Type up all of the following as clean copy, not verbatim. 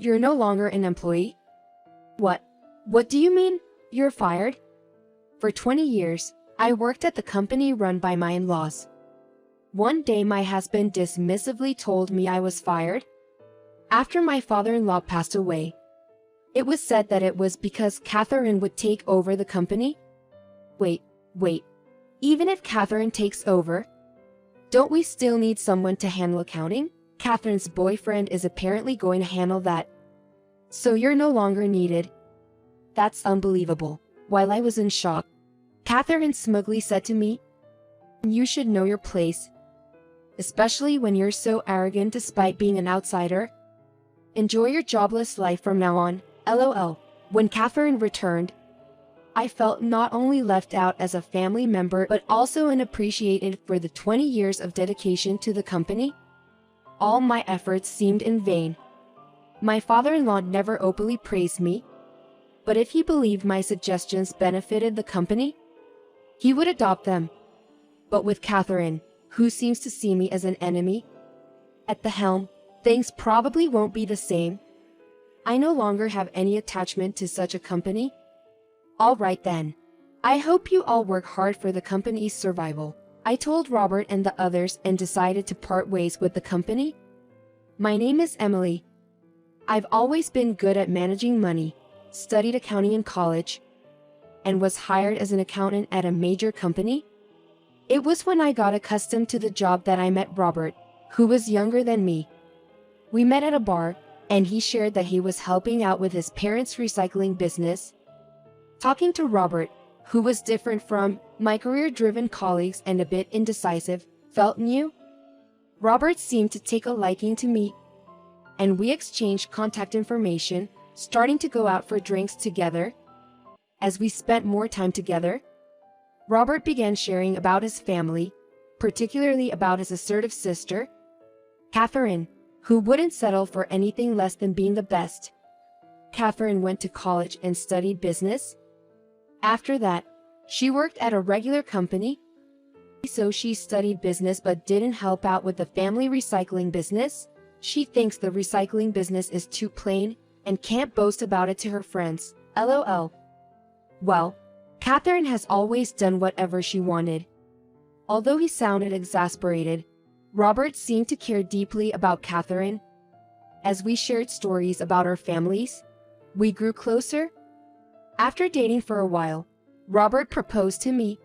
You're no longer an employee? What? What do you mean? You're fired? For 20 years, I worked at the company run by my in-laws. One day my husband dismissively told me I was fired. After my father-in-law passed away, it was said that it was because Catherine would take over the company. Wait. Even if Catherine takes over, don't we still need someone to handle accounting? Catherine's boyfriend is apparently going to handle that. So you're no longer needed. That's unbelievable. While I was in shock, Catherine smugly said to me, "You should know your place, especially when you're so arrogant despite being an outsider. Enjoy your jobless life from now on, LOL." When Catherine returned, I felt not only left out as a family member but also unappreciated for the 20 years of dedication to the company. All my efforts seemed in vain. My father-in-law never openly praised me, but if he believed my suggestions benefited the company, he would adopt them. But with Catherine, who seems to see me as an enemy, at the helm, things probably won't be the same. I no longer have any attachment to such a company. All right then. I hope you all work hard for the company's survival. I told Robert and the others and decided to part ways with the company. My name is Emily. I've always been good at managing money, studied accounting in college, and was hired as an accountant at a major company. It was when I got accustomed to the job that I met Robert, who was younger than me. We met at a bar, and he shared that he was helping out with his parents' recycling business. Talking to Robert, who was different from my career-driven colleagues and a bit indecisive, felt new. Robert seemed to take a liking to me, and we exchanged contact information, starting to go out for drinks together. As we spent more time together, Robert began sharing about his family, particularly about his assertive sister, Catherine, who wouldn't settle for anything less than being the best. Catherine went to college and studied business. After that, she worked at a regular company. So she studied business but didn't help out with the family recycling business. She thinks the recycling business is too plain and can't boast about it to her friends. LOL. Well, Catherine has always done whatever she wanted. Although he sounded exasperated, Robert seemed to care deeply about Catherine. As we shared stories about our families, we grew closer. After dating for a while, Robert proposed to me.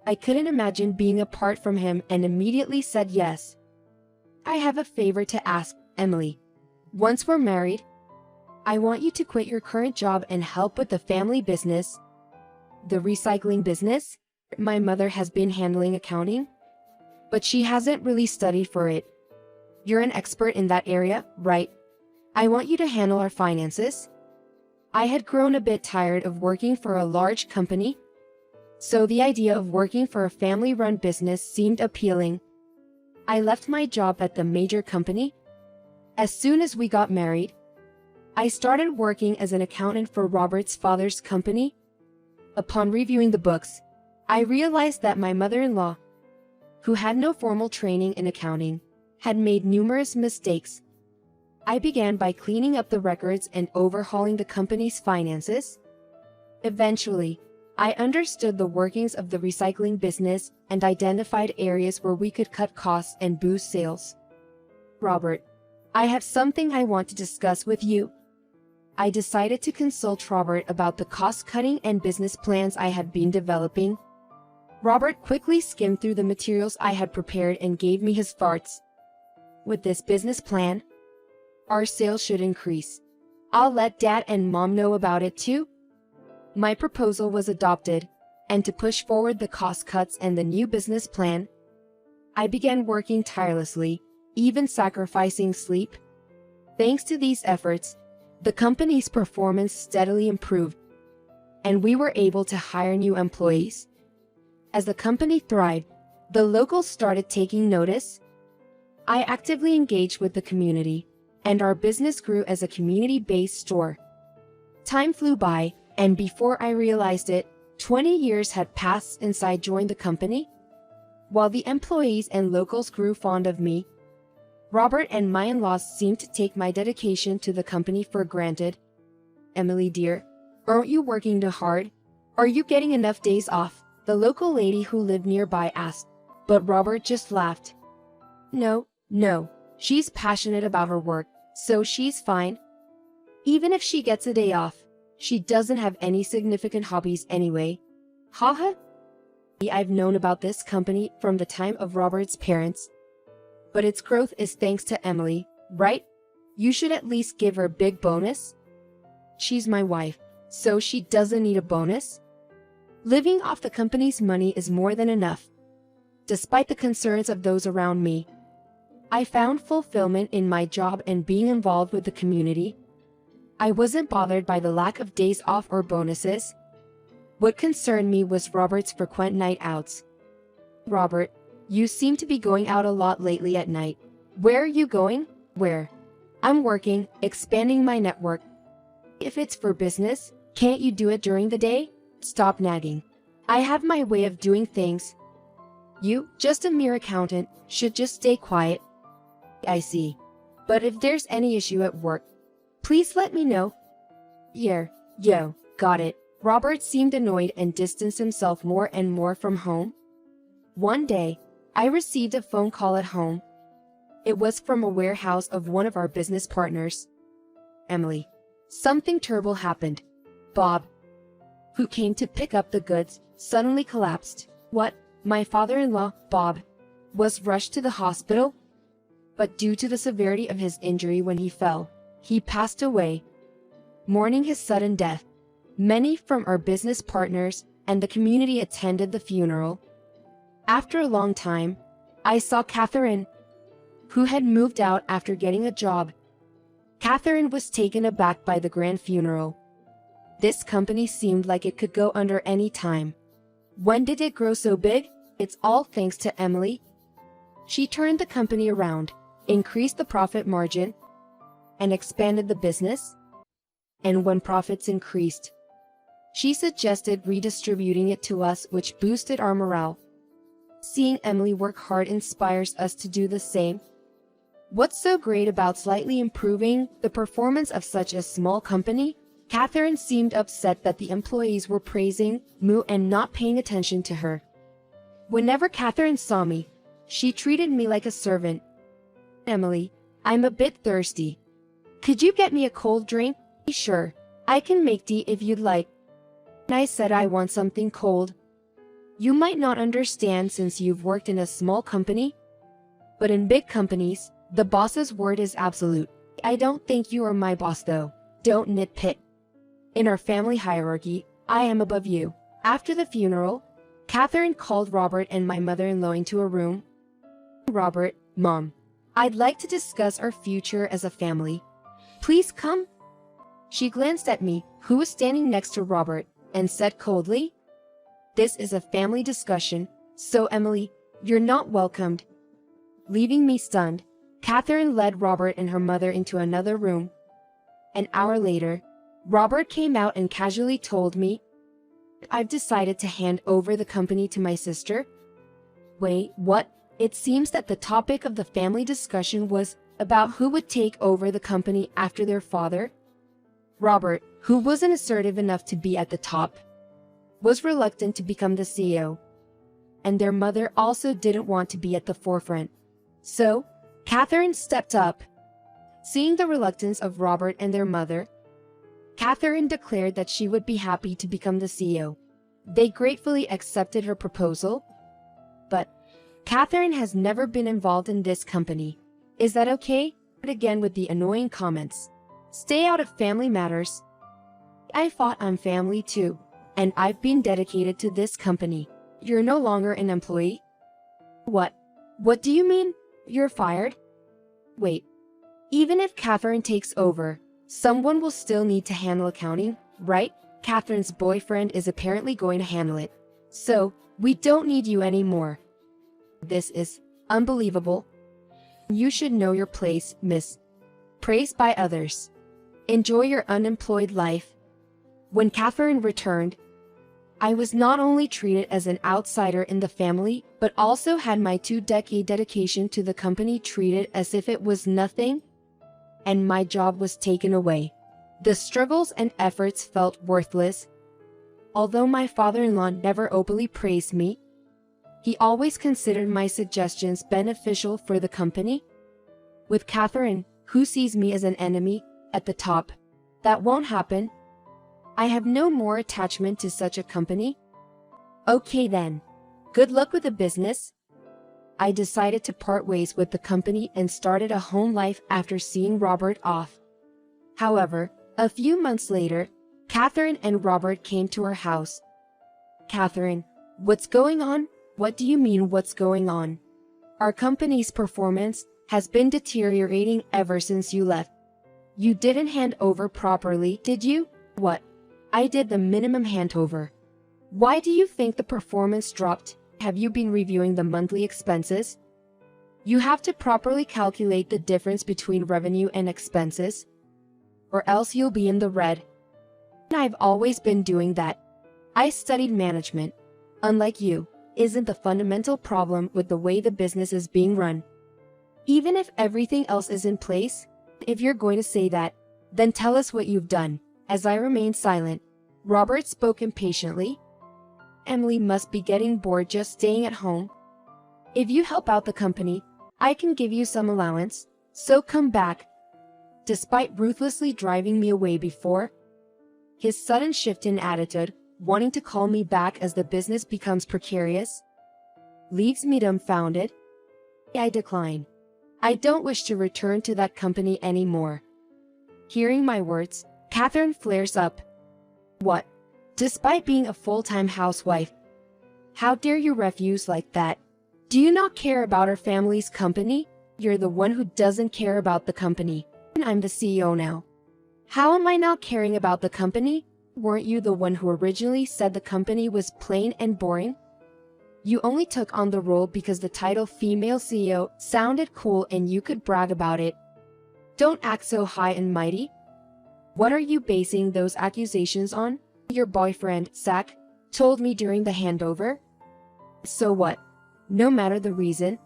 I couldn't imagine being apart from him and immediately said yes. I have a favor to ask, Emily. Once we're married, I want you to quit your current job and help with the family business. The recycling business? My mother has been handling accounting, but she hasn't really studied for it. You're an expert in that area, right? I want you to handle our finances. I had grown a bit tired of working for a large company, so the idea of working for a family-run business seemed appealing. I left my job at the major company. As soon as we got married, I started working as an accountant for Robert's father's company. Upon reviewing the books, I realized that my mother-in-law, who had no formal training in accounting, had made numerous mistakes. I began by cleaning up the records and overhauling the company's finances. Eventually, I understood the workings of the recycling business and identified areas where we could cut costs and boost sales. Robert, I have something I want to discuss with you. I decided to consult Robert about the cost-cutting and business plans I had been developing. Robert quickly skimmed through the materials I had prepared and gave me his thoughts. With this business plan, our sales should increase. I'll let Dad and Mom know about it too. My proposal was adopted, and to push forward the cost cuts and the new business plan, I began working tirelessly, even sacrificing sleep. Thanks to these efforts, the company's performance steadily improved, and we were able to hire new employees. As the company thrived, the locals started taking notice. I actively engaged with the community, and our business grew as a community-based store. Time flew by, and before I realized it, 20 years had passed since I joined the company. While the employees and locals grew fond of me, Robert and my in-laws seem to take my dedication to the company for granted. Emily dear, aren't you working too hard? Are you getting enough days off? The local lady who lived nearby asked, but Robert just laughed. No, she's passionate about her work, so she's fine. Even if she gets a day off, she doesn't have any significant hobbies anyway. Haha. I've known about this company from the time of Robert's parents. But its growth is thanks to Emily, right? You should at least give her a big bonus. She's my wife, so she doesn't need a bonus. Living off the company's money is more than enough. Despite the concerns of those around me, I found fulfillment in my job and being involved with the community. I wasn't bothered by the lack of days off or bonuses. What concerned me was Robert's frequent night outs. Robert, you seem to be going out a lot lately at night. Where are you going? Where? I'm working, expanding my network. If it's for business, can't you do it during the day? Stop nagging. I have my way of doing things. You, just a mere accountant, should just stay quiet. I see. But if there's any issue at work, please let me know. Yo, got it. Robert seemed annoyed and distanced himself more and more from home. One day, I received a phone call at home. It was from a warehouse of one of our business partners. Emily, something terrible happened. Bob, who came to pick up the goods, suddenly collapsed. What? My father-in-law, Bob, was rushed to the hospital? But due to the severity of his injury when he fell, he passed away. Mourning his sudden death, many from our business partners and the community attended the funeral. After a long time, I saw Catherine, who had moved out after getting a job. Catherine was taken aback by the grand funeral. This company seemed like it could go under any time. When did it grow so big? It's all thanks to Emily. She turned the company around, increased the profit margin, and expanded the business. And when profits increased, she suggested redistributing it to us, which boosted our morale. Seeing Emily work hard inspires us to do the same. What's so great about slightly improving the performance of such a small company? Catherine seemed upset that the employees were praising Moo and not paying attention to her. Whenever Catherine saw me, she treated me like a servant. Emily, I'm a bit thirsty. Could you get me a cold drink? Sure, I can make tea if you'd like. I said I want something cold. You might not understand since you've worked in a small company, but in big companies, the boss's word is absolute. I don't think you are my boss though. Don't nitpick. In our family hierarchy, I am above you. After the funeral, Catherine called Robert and my mother-in-law into a room. Robert, Mom, I'd like to discuss our future as a family. Please come. She glanced at me, who was standing next to Robert, and said coldly, "This is a family discussion, so Emily, you're not welcomed." Leaving me stunned, Catherine led Robert and her mother into another room. An hour later, Robert came out and casually told me, "I've decided to hand over the company to my sister." Wait, what? It seems that the topic of the family discussion was about who would take over the company after their father. Robert, who wasn't assertive enough to be at the top, was reluctant to become the CEO. And their mother also didn't want to be at the forefront. So, Catherine stepped up. Seeing the reluctance of Robert and their mother, Catherine declared that she would be happy to become the CEO. They gratefully accepted her proposal. But Catherine has never been involved in this company. Is that okay? But again with the annoying comments. Stay out of family matters. I thought I'm family too, and I've been dedicated to this company. You're no longer an employee? What? What do you mean? You're fired? Wait. Even if Catherine takes over, someone will still need to handle accounting, right? Catherine's boyfriend is apparently going to handle it. So, we don't need you anymore. This is unbelievable. You should know your place, miss. Praised by others. Enjoy your unemployed life. When Catherine returned, I was not only treated as an outsider in the family, but also had my 2-decade dedication to the company treated as if it was nothing, and my job was taken away. The struggles and efforts felt worthless. Although my father-in-law never openly praised me, he always considered my suggestions beneficial for the company. With Catherine, who sees me as an enemy, at the top, that won't happen. I have no more attachment to such a company. Okay then. Good luck with the business. I decided to part ways with the company and started a home life after seeing Robert off. However, a few months later, Catherine and Robert came to our house. Catherine, what's going on? What do you mean what's going on? Our company's performance has been deteriorating ever since you left. You didn't hand over properly, did you? What? I did the minimum handover. Why do you think the performance dropped? Have you been reviewing the monthly expenses? You have to properly calculate the difference between revenue and expenses, or else you'll be in the red. I've always been doing that. I studied management. Unlike you, isn't the fundamental problem with the way the business is being run. Even if everything else is in place, if you're going to say that, then tell us what you've done. As I remained silent, Robert spoke impatiently. Emily must be getting bored just staying at home. If you help out the company, I can give you some allowance, so come back. Despite ruthlessly driving me away before, his sudden shift in attitude, wanting to call me back as the business becomes precarious, leaves me dumbfounded. I decline. I don't wish to return to that company anymore. Hearing my words, Catherine flares up. What? Despite being a full-time housewife, how dare you refuse like that? Do you not care about our family's company? You're the one who doesn't care about the company. And I'm the CEO now. How am I not caring about the company? Weren't you the one who originally said the company was plain and boring? You only took on the role because the title female CEO sounded cool and you could brag about it. Don't act so high and mighty. What are you basing those accusations on? Your boyfriend, Zach, told me during the handover. So what? No matter the reason.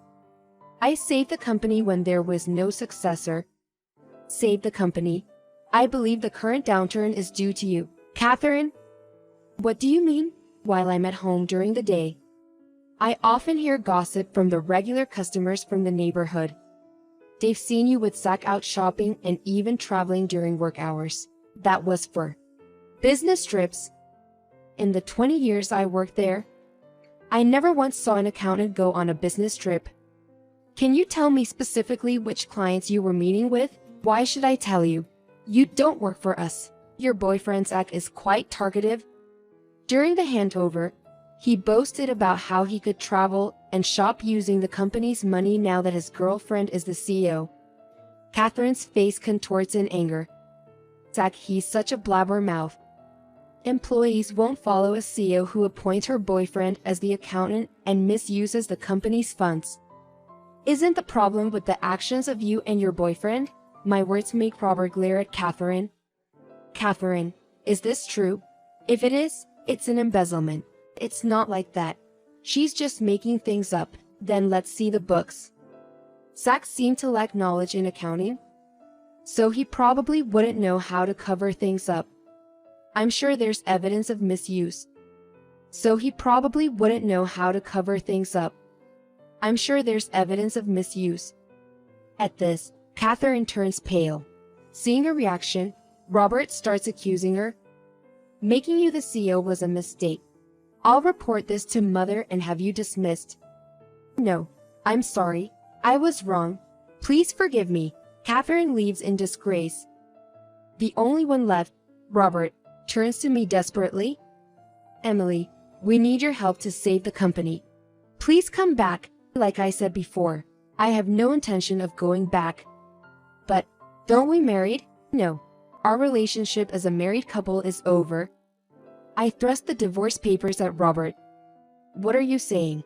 I saved the company when there was no successor. Saved the company. I believe the current downturn is due to you. Catherine? What do you mean? While I'm at home during the day, I often hear gossip from the regular customers from the neighborhood. They've seen you with Zach out shopping and even traveling during work hours. That was for business trips. In the 20 years I worked there, I never once saw an accountant go on a business trip. Can you tell me specifically which clients you were meeting with? Why should I tell you? You don't work for us. Your boyfriend Zach is quite talkative. During the handover, he boasted about how he could travel and shop using the company's money now that his girlfriend is the CEO. Catherine's face contorts in anger. Zach, he's such a blabbermouth. Employees won't follow a CEO who appoints her boyfriend as the accountant and misuses the company's funds. Isn't the problem with the actions of you and your boyfriend? My words make Robert glare at Catherine. Catherine, is this true? If it is, it's an embezzlement. It's not like that. She's just making things up. Then let's see the books. Zach seemed to lack knowledge in accounting, so he probably wouldn't know how to cover things up. I'm sure there's evidence of misuse. So he probably wouldn't know how to cover things up. I'm sure there's evidence of misuse. At this, Catherine turns pale. Seeing her reaction, Robert starts accusing her. Making you the CEO was a mistake. I'll report this to Mother and have you dismissed. No, I'm sorry. I was wrong. Please forgive me. Catherine leaves in disgrace. The only one left, Robert, turns to me desperately. Emily, we need your help to save the company. Please come back. Like I said before, I have no intention of going back. But, don't we married? No. Our relationship as a married couple is over. I thrust the divorce papers at Robert. What are you saying?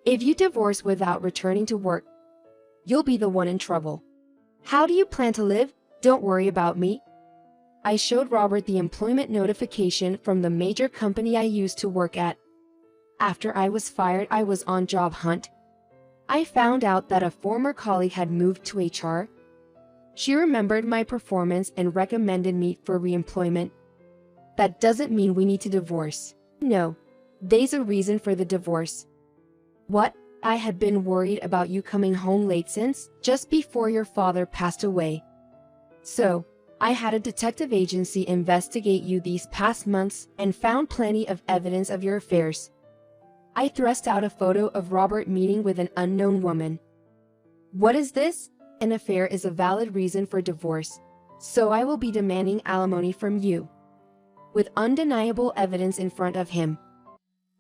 If you divorce without returning to work, you'll be the one in trouble. How do you plan to live? Don't worry about me. I showed Robert the employment notification from the major company I used to work at. After I was fired, I was on job hunt. I found out that a former colleague had moved to HR. She remembered my performance and recommended me for reemployment. That doesn't mean we need to divorce. No, there's a reason for the divorce. What? I had been worried about you coming home late since just before your father passed away. So, I had a detective agency investigate you these past months and found plenty of evidence of your affairs. I thrust out a photo of Robert meeting with an unknown woman. What is this? An affair is a valid reason for divorce, so I will be demanding alimony from you. With undeniable evidence in front of him.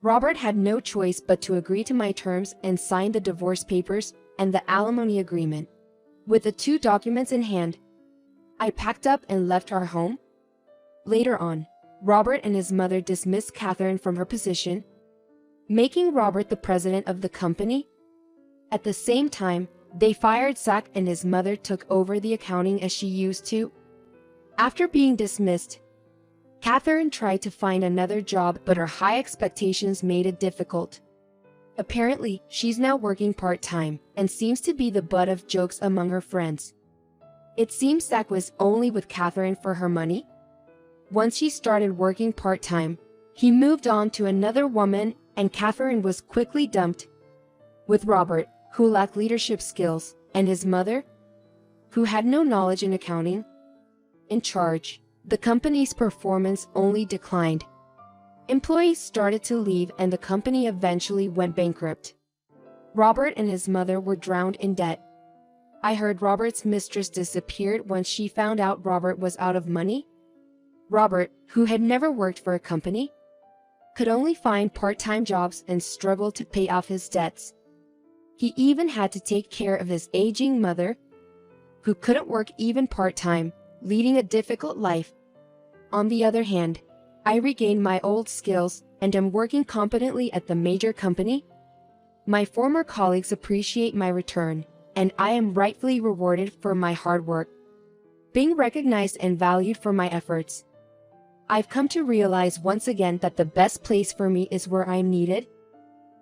Robert had no choice but to agree to my terms and sign the divorce papers and the alimony agreement. With the two documents in hand, I packed up and left our home. Later on, Robert and his mother dismissed Catherine from her position, making Robert the president of the company. At the same time, they fired Zach and his mother took over the accounting as she used to. After being dismissed, Catherine tried to find another job, but her high expectations made it difficult. Apparently, she's now working part-time and seems to be the butt of jokes among her friends. It seems Zach was only with Catherine for her money. Once she started working part-time, he moved on to another woman and Catherine was quickly dumped. With Robert, who lacked leadership skills, and his mother, who had no knowledge in accounting, in charge, the company's performance only declined. Employees started to leave and the company eventually went bankrupt. Robert and his mother were drowned in debt. I heard Robert's mistress disappeared once she found out Robert was out of money. Robert, who had never worked for a company, could only find part-time jobs and struggled to pay off his debts. He even had to take care of his aging mother, who couldn't work even part-time, leading a difficult life. On the other hand, I regained my old skills and am working competently at the major company. My former colleagues appreciate my return, and I am rightfully rewarded for my hard work, being recognized and valued for my efforts. I've come to realize once again that the best place for me is where I am needed.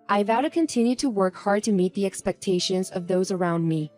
I vow to continue to work hard to meet the expectations of those around me.